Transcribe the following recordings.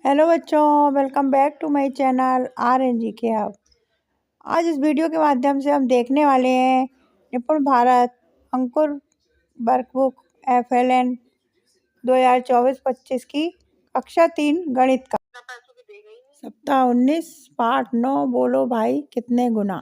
Hello बच्चों, welcome back to my channel R N G K hub. आज इस video के माध्यम से हम देखने वाले हैं निपुण भारत अंकुर वर्कबुक FLN 2024-25 की कक्षा 3 गणित का सप्ताह 19 पाठ 9 बोलो भाई कितने गुना।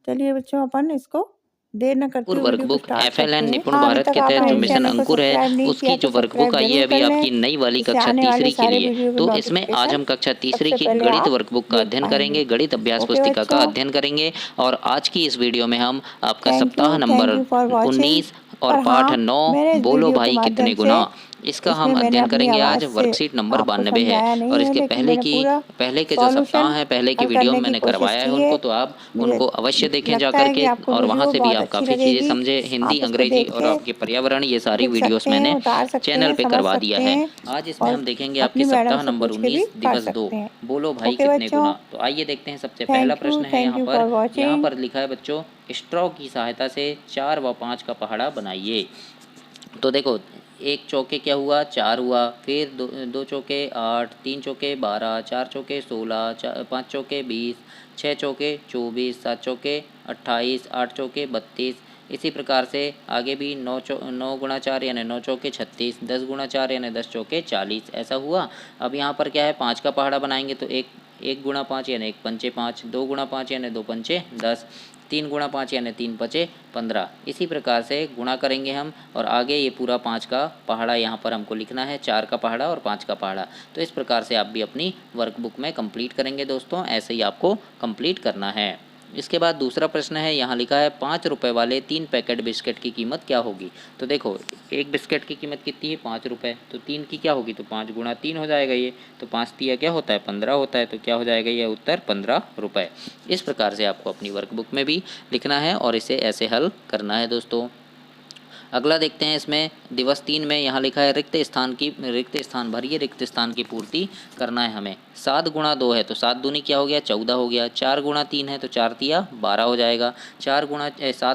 चलिए बच्चों, अपन इसको देर न करते अंकुर हुए वीडियो को वर्कबुक स्टार्ट करते FLN हैं। निपुण हाँ, अभी भारत तक के तहत आपने जो इस मिशन चैनल को अंकुर है सब्सक्राइब नहीं किया उसकी तो जो वर्कबुक सब्सक्राइब आई है जरूर अभी कर लें, आपकी नई वाली इससे कक्षा आने वाले तीसरी के सारे लिए। वीडियो के तो इसमें आज नोटिफिकेशन हम कक्षा तीसरी सबसे की पहले गणित आप वर्कबुक का देख अध्ययन पाएंगे। करेंगे, गणित अभ्यास ओके पुस्तिका का बच्चों, अध्ययन करेंगे। और आज की इस वीडियो में हम आपका सप्ताह thank number you for watching. 19 और और पाठ हाँ, 9 मैंने इस बोलो वीडियो के भाई कितने माध्यम से गुना, इसका इसमें हम मैंने अध्ययन अपनी करेंगे। आज आवाज़ से वर्कशीट नंबर आपको 92 है। समझाया नहीं और है, इसके लेकिन मैंने पूरा पहले के जो सप्ताह सॉल्यूशन हैं, पहले की हल वीडियो में करने की मैंने कोशिश करवाया है की उनको, है। तो आप मुझे उनको अवश्य देखें जा लगता है कि करके। आपको और वहाँ वीडियो से भी बहुत आप अच्छी काफ़ी चीज़ें लगेगी। समझे, हिंदी, आप इसको अंग्रेजी देख और के आपके पर्यावरण, ये सारी लिख वीडियोस सकते हैं, मैंने उतार सकते चैनल हैं, पे समझ करवा दिया सकते है। हैं आज इसमें और हम देखेंगे आपके अपनी मैडम सप्ताह से नंबर पूछ के भी 19 कर दिवस 2 सकते हैं। बोलो भाई ओके कितने बच्चों, गुना। तो आइए देखते हैं। सबसे पहला प्रश्न है थैंक यहाँ यू पर। फॉर यहाँ वॉचिंग। पर लिखा है बच्चों, स्ट्रॉ की सहायता से 4 व 5 का पहाड़ा बनाइए। तो देखो, एक चौके क्या हुआ, 4 हुआ। फिर दो चौके 8, 3 चौके 12, 4 चौके 16, 5 चौके 20, 6 चौके 24, 7 चौके 28, 8 चौके 32। इसी प्रकार से आगे भी 9 गुणा 4 यानी 9 चौके 36, 10 गुणा 4 यानी 10 चौके 40, ऐसा हुआ। अब यहाँ पर क्या है, 5 का पहाड़ा बनाएंगे तो एक गुणा 5 यानी 1 पंचे 5, 2 गुणा 5 यानी 2 पंचे 10, 3 गुणा 5 यानी 3 पचे 15। इसी प्रकार से गुणा करेंगे हम, और आगे ये पूरा 5 का पहाड़ा यहाँ पर हमको लिखना है, 4 का पहाड़ा और 5 का पहाड़ा। तो इस प्रकार से आप भी अपनी वर्कबुक में कंप्लीट करेंगे दोस्तों, ऐसे ही आपको कंप्लीट करना है। इसके बाद दूसरा प्रश्न है, यहाँ लिखा है 5 रुपये वाले 3 पैकेट बिस्किट की कीमत क्या होगी। तो देखो, एक बिस्किट की कीमत कितनी है, 5 रुपये। तो 3 की क्या होगी, तो 5 गुणा 3 हो जाएगा ये। तो 5 तिया क्या होता है, 15 होता है। तो क्या हो जाएगा ये उत्तर, 15 रुपये। इस प्रकार से आपको अपनी वर्कबुक में भी लिखना है और इसे ऐसे हल करना है दोस्तों। अगला देखते हैं, इसमें दिवस 3 में यहाँ लिखा है रिक्त स्थान भरिए, रिक्त स्थान की पूर्ति करना है हमें। 7 गुणा 2 है तो 7 दूनी क्या हो गया, 14 हो गया। 4 गुणा 3 है तो 4 तिया 12 हो जाएगा। 7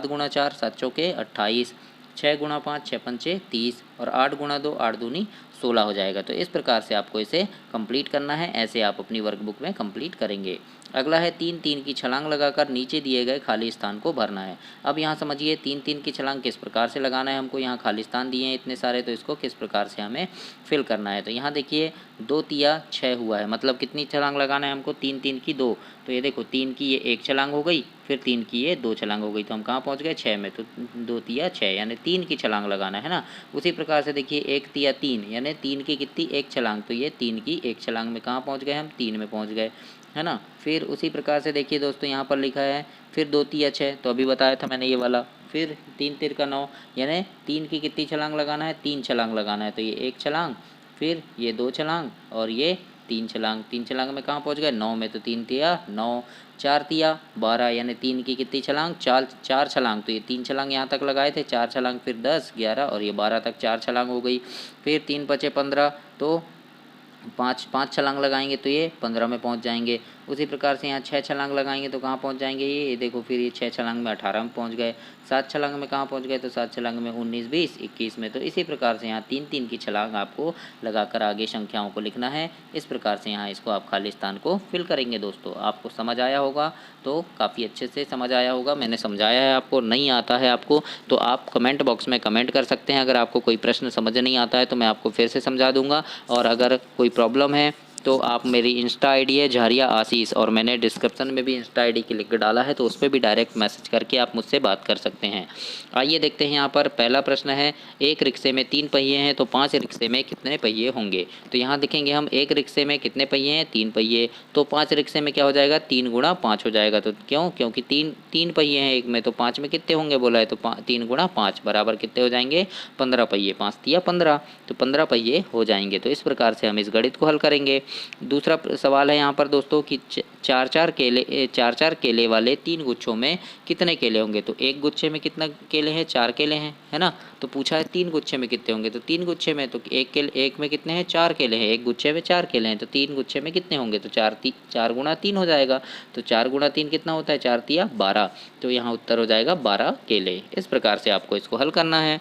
गुणा 4 7 चौके 28, 6 गुणा 5 6 पंचे 30, और 8 गुणा 2 8 दूनी 16 हो जाएगा। तो इस प्रकार से आपको इसे कंप्लीट करना है, ऐसे आप अपनी वर्कबुक में कंप्लीट करेंगे। अगला है 3 की छलांग लगाकर नीचे दिए गए खाली स्थान को भरना है। अब यहाँ समझिए 3 की छलांग किस प्रकार से लगाना है हमको। यहाँ खाली स्थान दिए हैं इतने सारे, तो इसको किस प्रकार से हमें फिल करना है। तो यहाँ देखिए 2 तिया 6 हुआ है, मतलब कितनी छलांग लगाना है हमको, 3 की 2। तो ये देखो 3 की ये 1 छलांग हो गई, फिर 3 की ये 2 छलांग हो गई। तो हम कहाँ पहुँच गए, 6 में। तो 2 तिया 6 यानी 3 की छलांग लगाना है ना। उसी प्रकार से देखिए 1 तिया 3 यानी 3 की कितनी, 1 छलांग। तो ये 3 की 1 छलांग में कहाँ पहुँच गए हम, 3 में पहुँच गए, है ना। फिर उसी प्रकार से देखिए दोस्तों, यहाँ पर लिखा है फिर 2 तिया 6, तो अभी बताया था मैंने ये वाला। फिर 3 तिर का 9 यानी 3 की कितनी छलांग लगाना है, 3 छलांग लगाना है। तो ये 1 छलांग, फिर ये 2 छलांग और ये 3 छलांग। 3 छलांग में कहाँ पहुँच गए, 9 में। तो 3 तिया 9, 4 तिया 12 यानी 3 की कितनी छलांग, 4 छलांग। तो ये 3 छलांग यहाँ तक लगाए थे, 4 छलांग, फिर 10 11 और ये 12 तक 4 छलांग हो गई। फिर 3 पचे 15, तो 5 छलांग लगाएंगे तो ये 15 में पहुंच जाएंगे। उसी प्रकार से यहाँ 6 छलांग लगाएंगे तो कहाँ पहुंच जाएंगे, ये देखो, फिर ये 6 छलांग में 18 में पहुंच गए। 7 छलांग में कहाँ पहुंच गए, तो 7 छलांग में 19 20 21 में। तो इसी प्रकार से यहाँ 3 की छलांग आपको लगाकर आगे संख्याओं को लिखना है। इस प्रकार से यहाँ इसको आप खाली स्थान को फिल करेंगे दोस्तों। आपको समझ आया होगा, तो काफ़ी अच्छे से समझ आया होगा, मैंने समझाया है आपको। नहीं आता है आपको तो आप कमेंट बॉक्स में कमेंट कर सकते हैं। अगर आपको कोई प्रश्न समझ नहीं आता है तो मैं आपको फिर से समझा दूंगा। और अगर कोई प्रॉब्लम है तो आप, मेरी इंस्टा आईडी है झारिया आशीष, और मैंने डिस्क्रिप्शन में भी इंस्टा आईडी की लिंक डाला है, तो उस पर भी डायरेक्ट मैसेज करके आप मुझसे बात कर सकते हैं। आइए देखते हैं, यहाँ पर पहला प्रश्न है, एक रिक्शे में 3 पहिए हैं तो 5 रिक्शे में कितने पहिए होंगे। तो यहाँ देखेंगे हम, एक रिक्शे में कितने पहिए हैं, 3 पहिए। तो 5 रिक्शे में क्या हो जाएगा, 3 गुणा 5 हो जाएगा। तो क्यों, क्योंकि तीन पहिए हैं एक में, तो 5 में कितने होंगे बोला है, तो 3 गुणा 5 बराबर कितने हो जाएंगे, 15 पहिए। 5 तिया 15, तो 15 पहिए हो जाएंगे। तो इस प्रकार से हम इस गणित को हल करेंगे। दूसरा सवाल है यहाँ पर दोस्तों कि 4 केले वाले 3 गुच्छों में कितने केले होंगे। तो एक गुच्छे में कितना केले हैं, 4 केले हैं, है ना। तो पूछा है 3 गुच्छे में कितने होंगे, तो 3 गुच्छे में, तो एक में कितने हैं, 4 केले हैं, एक गुच्छे में 4 केले हैं। तो 3 गुच्छे में कितने होंगे, तो 4 गुणा 3 हो जाएगा। तो 4 गुणा 3 कितना होता है, 4 तिया 12। तो यहाँ उत्तर हो जाएगा 12 केले। इस प्रकार से आपको इसको हल करना है।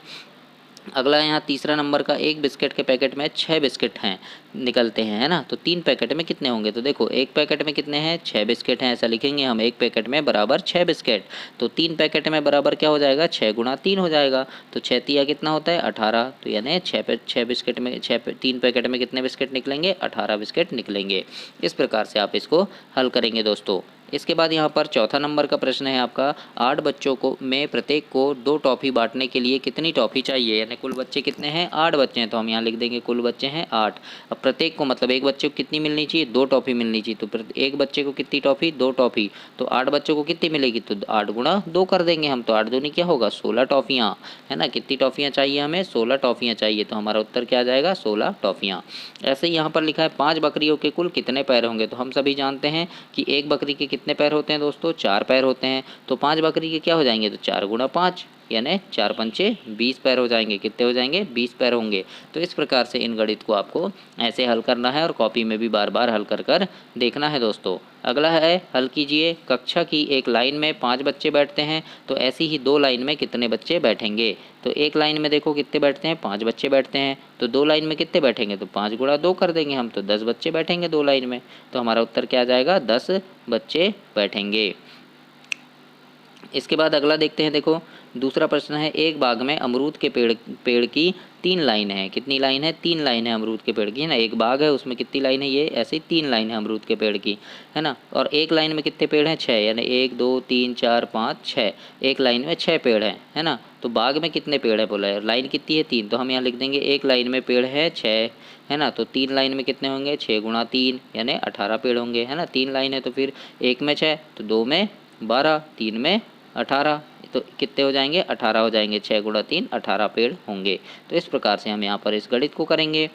अगला यहाँ तीसरा नंबर का, एक बिस्किट के पैकेट में 6 बिस्किट हैं निकलते हैं, है ना। तो 3 पैकेट में कितने होंगे, तो देखो एक पैकेट में कितने हैं, 6 बिस्किट हैं, ऐसा लिखेंगे हम। एक पैकेट में बराबर 6 बिस्किट, तो 3 पैकेट में बराबर क्या हो जाएगा, 6 गुणा 3 हो जाएगा। तो 6 तिया कितना होता है, 18। तो यानी 6 बिस्किट में 3 पैकेट में कितने बिस्किट निकलेंगे, 18 बिस्किट निकलेंगे। इस प्रकार से आप इसको हल करेंगे दोस्तों। इसके बाद यहाँ पर चौथा नंबर का प्रश्न है आपका, 8 बच्चों को में प्रत्येक को 2 टॉफ़ी बांटने के लिए कितनी टॉफ़ी चाहिए, यानी कुल बच्चे कितने हैं, 8 बच्चे हैं। तो हम यहाँ लिख देंगे कुल बच्चे हैं 8। अब प्रत्येक को मतलब एक बच्चे को कितनी मिलनी चाहिए, 2 टॉफ़ी मिलनी चाहिए। तो एक बच्चे को कितनी टॉफ़ी, 2 टॉफ़ी। तो 8 बच्चों को कितनी मिलेगी, तो 8 गुणा 2 कर देंगे हम। तो 8 दूनी क्या होगा, 16 टॉफ़ियाँ, है ना। कितनी टॉफ़ियाँ चाहिए हमें, 16 टॉफ़ियाँ चाहिए। तो हमारा उत्तर क्या आ जाएगा, 16 टॉफ़ियाँ। ऐसे ही यहाँ पर लिखा है 5 बकरियों के कुल कितने पैर होंगे। तो हम सभी जानते हैं कि एक बकरी के कितने पैर होते हैं दोस्तों, 4 पैर होते हैं। तो 5 बकरी के क्या हो जाएंगे, तो 4 गुणा 5 यानी 4 पंचे 20 पैर हो जाएंगे। कितने हो जाएंगे, 20 पैर होंगे। तो इस प्रकार से इन गणित को आपको ऐसे हल करना है और कॉपी में भी बार बार हल कर कर देखना है दोस्तों। अगला है, हल कीजिए, कक्षा की एक लाइन में 5 बच्चे बैठते हैं, तो ऐसी ही 2 लाइन में कितने बच्चे बैठेंगे। तो एक लाइन में देखो कितने बैठते हैं, 5 बच्चे बैठते हैं। तो 2 लाइन में कितने बैठेंगे, तो 5 गुणा 2 कर देंगे हम। तो 10 बच्चे बैठेंगे 2 लाइन में। तो हमारा उत्तर क्या आ जाएगा, 10 बच्चे बैठेंगे। इसके बाद अगला देखते हैं, देखो दूसरा प्रश्न है, एक बाग में अमरूद के पेड़ की 3 लाइन है। कितनी लाइन है, 3 लाइन है अमरूद के पेड़ की, है ना। एक बाग है, उसमें कितनी लाइन है, ये ऐसे ही 3 लाइन है अमरूद के पेड़ की, है ना। और एक लाइन में कितने पेड़ हैं, 6, यानी 1 2 3 4 5 6। एक लाइन में 6 पेड़ हैं, है ना। तो बाग में कितने पेड़ है बोला है, लाइन कितनी है, 3। तो हम यहाँ लिख देंगे एक लाइन में पेड़ है 6, है ना। तो 3 लाइन में कितने होंगे, 6 गुणा 3 यानी 18 पेड़ होंगे, है ना। 3 लाइन है तो फिर एक में 6, तो 2 में 12, 3 में 18। तो कितने हो जाएंगे, 18 हो जाएंगे। 6 गुणा 3 18 पेड़ होंगे। तो इस प्रकार से हम यहाँ पर इस गणित को करेंगे।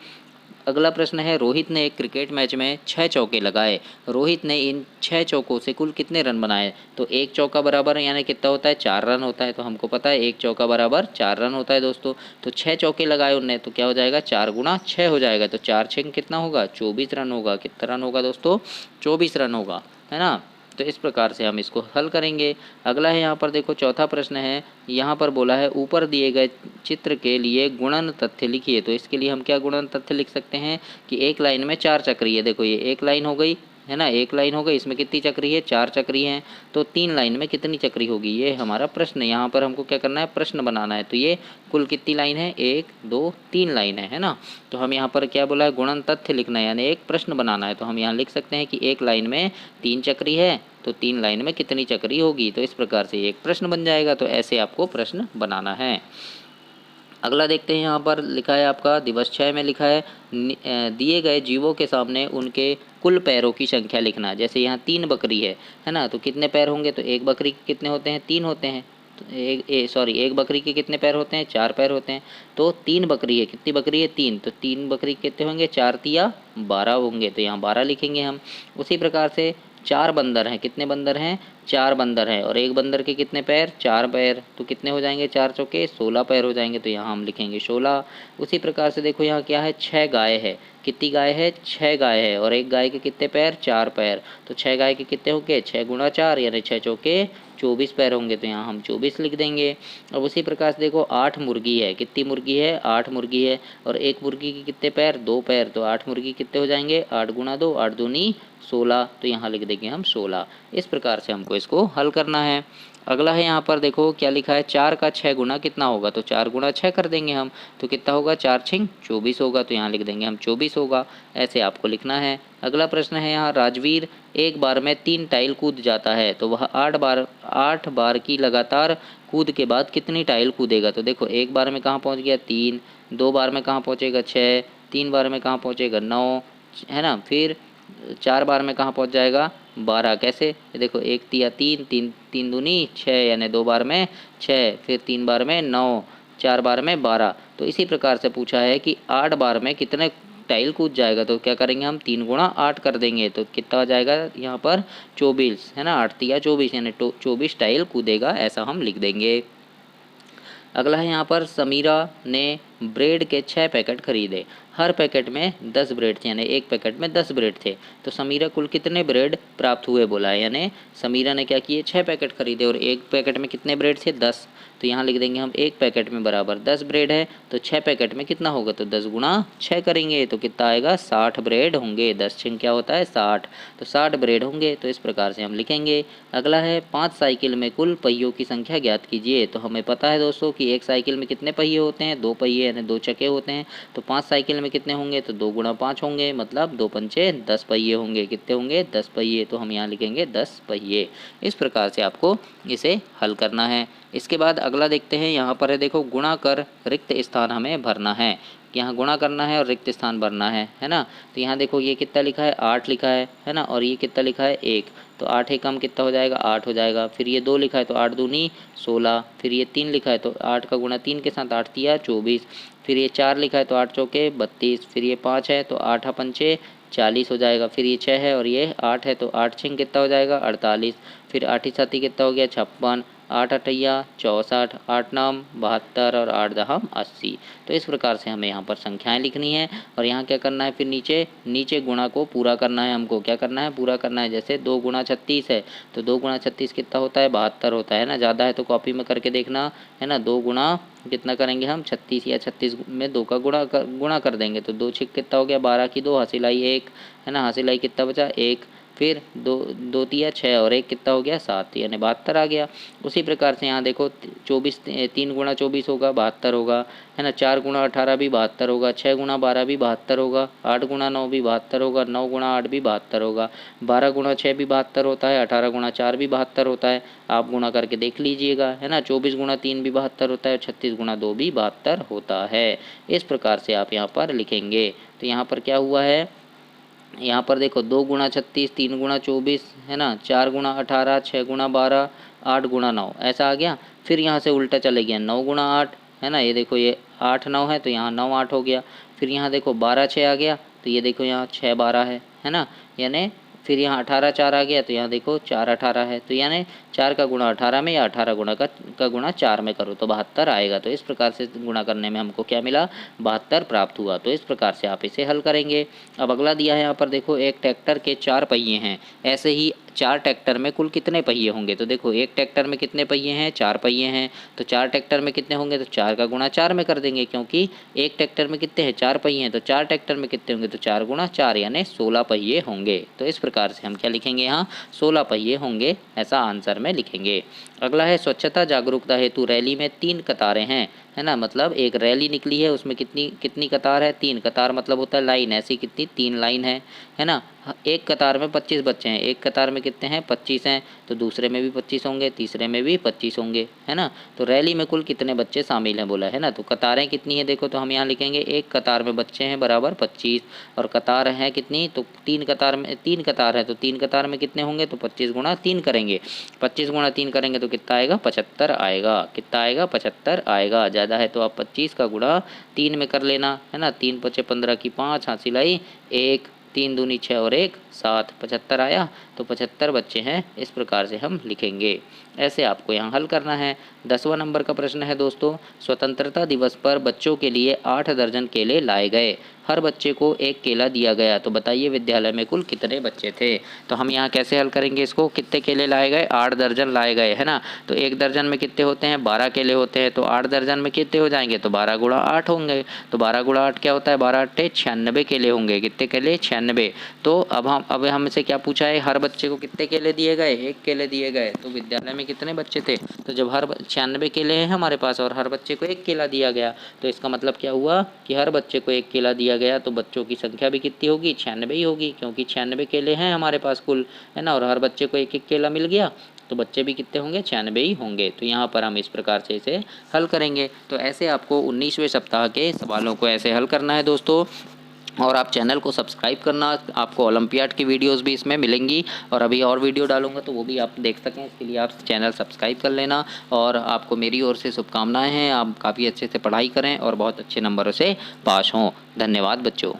अगला प्रश्न है, रोहित ने एक क्रिकेट मैच में 6 चौके लगाए। रोहित ने इन 6 चौकों से कुल कितने रन बनाए। तो एक चौका बराबर यानी कितना होता है, 4 रन होता है। तो हमको पता है एक चौका बराबर 4 रन होता है दोस्तों। तो 6 चौके लगाए उनने, तो क्या हो जाएगा, 4 गुणा 6 हो जाएगा। तो 4 6 कितना होगा, 24 रन होगा। कितना रन होगा दोस्तों, 24 रन होगा, है ना। तो इस प्रकार से हम इसको हल करेंगे। अगला है यहाँ पर देखो चौथा प्रश्न है, यहाँ पर बोला है ऊपर दिए गए चित्र के लिए गुणन तथ्य लिखिए। तो इसके लिए हम क्या गुणन तथ्य लिख सकते हैं कि एक लाइन में 4 चक्री है। देखो ये एक लाइन हो गई, है ना, एक लाइन हो गई, इसमें कितनी चक्री है, 4 चक्री हैं। तो 3 लाइन में कितनी चक्री होगी, ये हमारा प्रश्न। यहाँ पर हमको क्या करना है, प्रश्न बनाना है। तो ये कुल कितनी लाइन है, 1 2 3 लाइन है ना। तो हम यहाँ पर क्या बोला है, गुणन तथ्य लिखना है, यानी एक प्रश्न बनाना है। तो हम यहाँ लिख सकते हैं कि एक लाइन में 3 चक्री है, तो 3 लाइन में कितनी चक्री होगी। तो इस प्रकार से एक प्रश्न बन जाएगा। तो ऐसे आपको प्रश्न बनाना है। अगला देखते हैं, यहाँ पर लिखा है आपका दिवस 6 में लिखा है, दिए गए जीवों के सामने उनके कुल पैरों की संख्या लिखना। जैसे यहाँ 3 बकरी है ना। तो कितने पैर होंगे, तो एक बकरी के कितने होते हैं, 3 होते हैं। तो एक बकरी के कितने पैर होते हैं, 4 पैर होते हैं। तो 3 बकरी है, कितनी बकरी है, 3। तो 3 बकरी कितने होंगे, 4 तिया 12 होंगे। तो यहाँ 12 लिखेंगे हम। उसी प्रकार से 4 बंदर हैं, कितने बंदर हैं, 4 बंदर हैं। और एक बंदर के कितने पैर, 4 पैर। तो कितने हो जाएंगे, 4 चौके 16 पैर हो जाएंगे। तो यहाँ हम लिखेंगे 16। उसी प्रकार से देखो यहाँ क्या है, 6 गाय है। कितनी गाय है, 6 गाय है। और एक गाय के कितने पैर, 4 पैर। तो 6 गाय के कितने होंगे, 6 गुणा 4 यानी 6 चौके 24 पैर होंगे। तो यहाँ हम 24 लिख देंगे। अब उसी प्रकार से देखो 8 मुर्गी है। कितनी मुर्गी है, 8 मुर्गी है। और एक मुर्गी के कितने पैर, 2 पैर। तो 8 मुर्गी कितने हो जाएंगे, 8 गुणा 2 8 दूनी 16। तो यहाँ लिख देंगे हम 16। इस प्रकार से हमको इसको हल करना है। अगला है यहाँ पर देखो क्या लिखा है, 4 का 6 गुना कितना होगा। तो 4 गुणा 6 कर देंगे हम। तो कितना होगा, 4 6 24 होगा। तो यहाँ लिख देंगे हम 24 होगा। ऐसे आपको लिखना है। अगला प्रश्न है यहाँ, राजवीर एक बार में 3 टाइल कूद जाता है, तो वह 8 बार की लगातार कूद के बाद कितनी टाइल कूदेगा। तो देखो एक बार में कहाँ पहुँच गया, 3। 2 बार में कहाँ पहुँचेगा, 6। 3 बार में कहाँ पहुँचेगा, 9, है ना। फिर 4 बार में कहाँ पहुँच जाएगा, 12। कैसे, ये देखो एक तिया 3, 3 3 दूनी 6 यानी 2 बार में 6, फिर 3 बार में 9, 4 बार में 12। तो इसी प्रकार से पूछा है कि 8 बार में कितने टाइल कूद जाएगा। तो क्या करेंगे हम, 3 गुणा 8 कर देंगे। तो कितना आ जाएगा यहाँ पर 24, है ना। 8 तिया 24 यानी 24 टाइल कूदेगा, ऐसा हम लिख देंगे। अगला है यहाँ पर, समीरा ने ब्रेड के 6 पैकेट खरीदे। हर पैकेट में 10 ब्रेड थे, यानी एक पैकेट में 10 ब्रेड थे। तो समीरा कुल कितने ब्रेड प्राप्त हुए बोला है, यानी समीरा ने क्या किए 6 पैकेट खरीदे और एक पैकेट में कितने ब्रेड थे 10। तो यहाँ लिख देंगे हम एक पैकेट में बराबर 10 ब्रेड है, तो 6 पैकेट में कितना होगा, तो 10 गुणा 6 करेंगे तो कितना आएगा 60 ब्रेड होंगे। 10 6 क्या होता है 60, तो 60 ब्रेड होंगे। तो इस प्रकार से हम लिखेंगे। अगला है 5 साइकिल में कुल पहियों की संख्या ज्ञात कीजिए। तो हमें पता है दोस्तों कि एक साइकिल में कितने पहिए होते हैं, 2 पहिए यानी 2 चक्के होते हैं। तो 5 साइकिल में कितने होंगे, तो 2 गुणा 5 होंगे, मतलब 2 पंचे 10 पहिए होंगे। कितने होंगे 10 पहिए, तो हम यहाँ लिखेंगे 10 पहिए। इस प्रकार से आपको इसे हल करना है। इसके बाद अगला देखते हैं, यहाँ पर है देखो गुणा कर रिक्त स्थान हमें भरना है। यहाँ गुणा करना है और रिक्त स्थान भरना है ना। तो यहाँ देखो ये कितना लिखा है 8 लिखा है ना, और ये कितना लिखा है 1। तो 8 एकम कितना हो जाएगा 8 हो जाएगा। फिर ये 2 लिखा है तो 8 दूनी 16। फिर ये 3 लिखा है तो 8 का गुणा 3 के साथ 8 तिया 24। फिर ये 4 लिखा है तो 8 चौके 32। फिर ये 5 है तो 8 पंचे 40 हो जाएगा। फिर ये 6 है और ये 8 है तो 8 6 कितना हो जाएगा 48। फिर 8 साथी कितना हो गया 56। 8 अठैया 64, 8 नाम 72 और 8 दहम 80। तो इस प्रकार से हमें यहाँ पर संख्याएं लिखनी है और यहाँ क्या करना है, फिर नीचे गुणा को पूरा करना है। हमको क्या करना है, पूरा करना है। जैसे 2 गुणा 36 है तो 2 गुणा 36 कितना होता है 72 होता है ना। ज़्यादा है तो कॉपी में करके देखना है ना। 2 गुणा कितना करेंगे हम 36, या 36 में 2 का गुणा कर देंगे तो 2 6 कितना हो गया 12 की 2 हासिलाई 1 है ना। हासिलाई कितना बचा 1। फिर 2 तिया 6 और 1 कितना हो गया 7, यानी 72 आ गया। उसी प्रकार से यहाँ देखो 24 3 गुणा 24 होगा 72 होगा है ना। 4 गुणा 18 भी 72 होगा। 6 गुणा 12 भी 72 होगा। 8 गुणा 9 भी 72 होगा। 9 गुणा 8 भी 72 होगा। 12 गुणा 6 भी 72 होता है। 18 गुणा 4 भी 72 होता है। आप गुणा करके देख लीजिएगा है ना। 24 गुणा 3 भी 72 होता है। 36 गुणा 2 भी 72 होता है। इस प्रकार से आप यहाँ पर लिखेंगे। तो यहाँ पर क्या हुआ है, यहाँ पर देखो 2 गुणा 36, 3 गुणा 24 है ना, 4 गुणा 18, 6 गुणा 12, 8 गुणा 9 ऐसा आ गया। फिर यहाँ से उल्टा चले गया 9 गुणा 8 है ना। ये देखो ये 8 9 है तो यहाँ 9 8 हो गया। फिर यहाँ देखो 12 6 आ गया तो ये देखो यहाँ 6 12 है ना, यानी फिर यहाँ 18 4 आ गया तो यहाँ देखो 4 18 है। तो यानी 4 का गुणा 18 में या 18 गुणा का गुणा 4 में करो तो 72 आएगा। तो इस प्रकार से गुणा करने में हमको क्या मिला 72 प्राप्त हुआ। तो इस प्रकार से आप इसे हल करेंगे। अब अगला दिया है यहाँ पर देखो, एक ट्रैक्टर के 4 पहिए हैं, ऐसे ही 4 ट्रैक्टर में कुल कितने पहिए होंगे। तो देखो एक ट्रैक्टर में कितने पहिए हैं 4 पहिए हैं। तो 4 ट्रैक्टर में कितने होंगे, तो 4 का गुणा 4 में कर देंगे, क्योंकि एक ट्रैक्टर में कितने हैं 4 पहिए हैं। तो 4 ट्रैक्टर में कितने होंगे, तो 4 गुणा 4 यानी 16 पहिए होंगे। तो इस प्रकार से हम क्या लिखेंगे यहाँ 16 पहिए होंगे, ऐसा आंसर में लिखेंगे। अगला है स्वच्छता जागरूकता हेतु रैली में 3 कतारें हैं है ना। मतलब एक रैली निकली है, उसमें कितनी कतार है 3। कतार मतलब होता है लाइन, ऐसी कितनी 3 लाइन है ना। एक कतार में 25 बच्चे हैं। एक कतार में कितने हैं 25 हैं, तो दूसरे में भी 25 होंगे, तीसरे में भी 25 होंगे है ना। तो रैली में कुल कितने बच्चे शामिल हैं बोला है ना। तो कतारें कितनी है देखो, तो हम यहाँ लिखेंगे एक कतार में बच्चे हैं बराबर 25, और कतार हैं कितनी, तो 3 कतार में 3 कतार है तो 3 कतार में कितने होंगे, तो 25 गुणा 3 करेंगे। 25 गुणा 3 करेंगे तो कितना आएगा 75 आएगा। कितना आएगा 75 आएगा। ज़्यादा है तो आप 25 का गुणा 3 में कर लेना है ना। 3 5 15 की 5 हासिल आई 1, 3 दूनी 6 और 1 7, 75 आया। तो 75 बच्चे हैं, इस प्रकार से हम लिखेंगे। ऐसे आपको यहाँ हल करना है। 10वां नंबर का प्रश्न है दोस्तों, स्वतंत्रता दिवस पर बच्चों के लिए 8 दर्जन केले लाए गए, हर बच्चे को एक केला दिया गया, तो बताइए विद्यालय में कुल कितने बच्चे थे। तो हम यहाँ कैसे हल करेंगे इसको, कितने केले लाए गए 8 दर्जन लाए गए है ना। तो एक दर्जन में कितने होते हैं 12 केले होते हैं, तो 8 दर्जन में कितने हो जाएंगे, तो 12 गुणा 8 होंगे। तो 12 गुणा 8 क्या होता है 12 8 96 केले होंगे। कितने केले 96। तो अब हमसे क्या पूछा है, हर बच्चे को कितने केले दिए गए, एक केले दिए गए। तो विद्यालय में कितने बच्चे थे, तो जब 96 केले हैं हमारे पास और हर बच्चे को एक केला दिया गया, तो इसका मतलब क्या हुआ कि हर बच्चे को एक केला दिया गया। तो बच्चों की संख्या भी कितनी होगी 96 ही होगी, क्योंकि 96 केले हैं हमारे पास कुल है ना, और हर बच्चे को एक एक केला मिल गया, तो बच्चे भी कितने होंगे 96 ही होंगे। तो यहाँ पर हम इस प्रकार से इसे हल करेंगे। तो ऐसे आपको 19वें सप्ताह के सवालों को ऐसे हल करना है दोस्तों। और आप चैनल को सब्सक्राइब करना, आपको ओलंपियाड की वीडियोस भी इसमें मिलेंगी, और अभी और वीडियो डालूंगा तो वो भी आप देख सकें, इसके लिए आप चैनल सब्सक्राइब कर लेना। और आपको मेरी ओर से शुभकामनाएं हैं, आप काफ़ी अच्छे से पढ़ाई करें और बहुत अच्छे नंबरों से पास हों। धन्यवाद बच्चों।